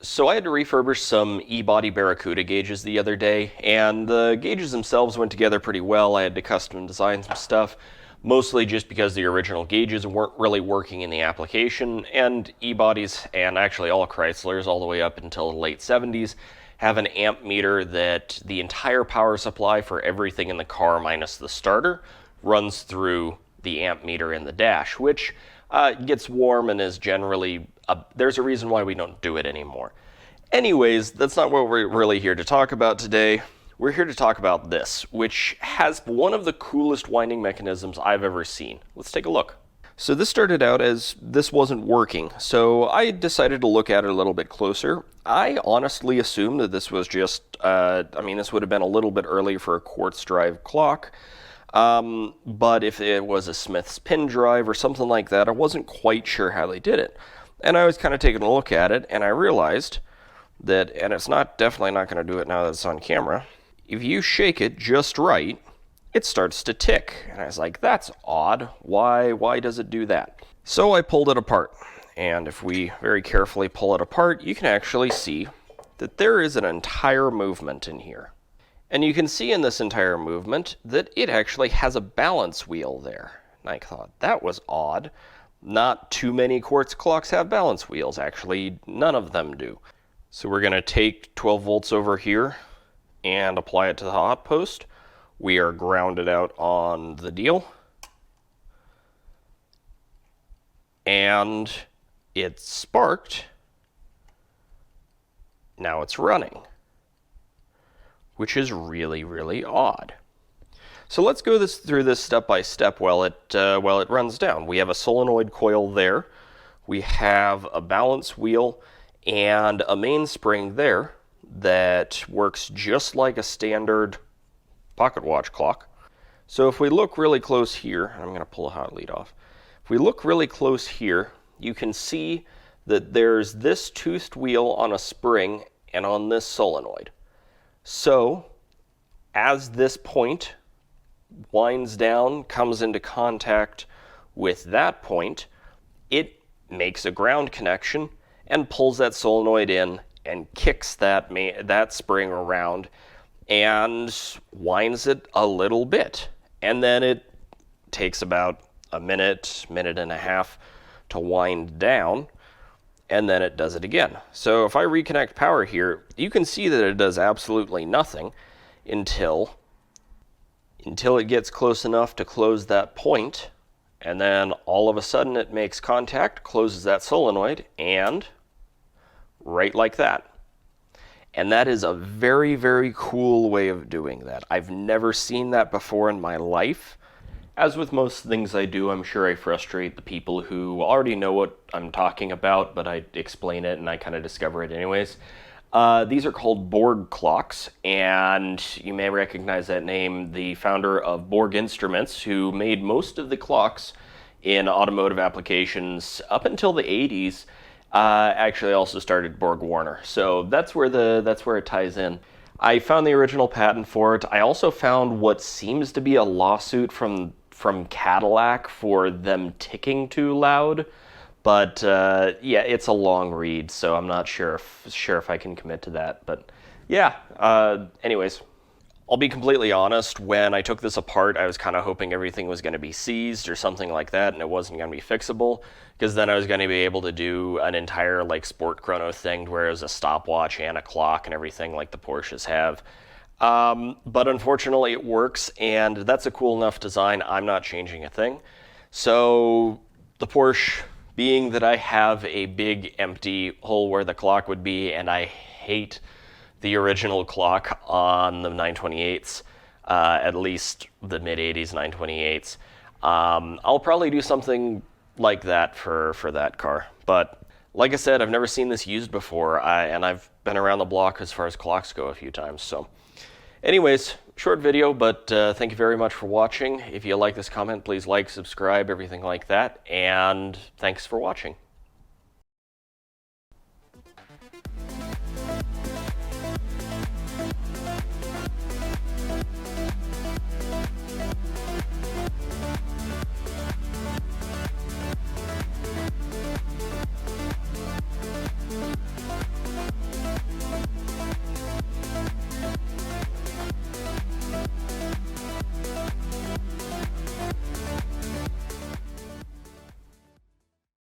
So I had to refurbish some E-body Barracuda gauges the other day, and the gauges themselves went together pretty well. I had to custom design some stuff, mostly just because the original gauges weren't really working in the application, and E-bodies, and actually all Chryslers all the way up until the late 70s, have an amp meter that the entire power supply for everything in the car minus the starter runs through the amp meter in the dash, which gets warm and is generally, there's a reason why we don't do it anymore. Anyways, that's not what we're really here to talk about today. We're here to talk about this, which has one of the coolest winding mechanisms I've ever seen. Let's take a look. So this started out as this wasn't working, so I decided to look at it a little bit closer. I honestly assumed that this was just, this would have been a little bit early for a quartz drive clock. But if it was a Smith's pin drive or something like that, I wasn't quite sure how they did it. And I was kind of taking a look at it, and I realized that, and it's definitely not going to do it now that it's on camera, if you shake it just right, it starts to tick. And I was like, that's odd. Why does it do that? So I pulled it apart. And if we very carefully pull it apart, you can actually see that there is an entire movement in here. And you can see in this entire movement that it actually has a balance wheel there. And I thought, that was odd. Not too many quartz clocks have balance wheels. Actually, none of them do. So we're going to take 12 volts over here and apply it to the hot post. We are grounded out on the deal. And it sparked. Now it's running, which is really, really odd. So let's go through this step by step while it runs down. We have a solenoid coil there. We have a balance wheel and a mainspring there that works just like a standard pocket watch clock. So if we look really close here, I'm going to pull a hot lead off. If we look really close here, you can see that there's this toothed wheel on a spring and on this solenoid. So as this point winds down, comes into contact with that point, it makes a ground connection and pulls that solenoid in and kicks that spring around and winds it a little bit. And then it takes about a minute and a half to wind down, and then it does it again. So if I reconnect power here, you can see that it does absolutely nothing until it gets close enough to close that point, and then all of a sudden it makes contact, closes that solenoid, and right like that. And that is a very, very cool way of doing that. I've never seen that before in my life. As with most things I do, I'm sure I frustrate the people who already know what I'm talking about, but I explain it and I kind of discover it anyways. These are called Borg clocks, and you may recognize that name. The founder of Borg Instruments, who made most of the clocks in automotive applications up until the 80s, actually also started Borg Warner. So that's where it ties in. I found the original patent for it. I also found what seems to be a lawsuit from Cadillac for them ticking too loud. But yeah, it's a long read, so I'm not sure if I can commit to that. But yeah, anyways, I'll be completely honest. When I took this apart, I was kind of hoping everything was going to be seized or something like that, and it wasn't going to be fixable, because then I was going to be able to do an entire sport chrono thing where it was a stopwatch and a clock and everything like the Porsches have. But unfortunately, it works, and that's a cool enough design. I'm not changing a thing. So the Porsche, being that I have a big empty hole where the clock would be, and I hate the original clock on the 928s, at least the mid-80s 928s, I'll probably do something like that for that car. But like I said, I've never seen this used before, and I've been around the block as far as clocks go a few times. So anyways, short video, but thank you very much for watching. If you like this comment, please like, subscribe, everything like that, and thanks for watching.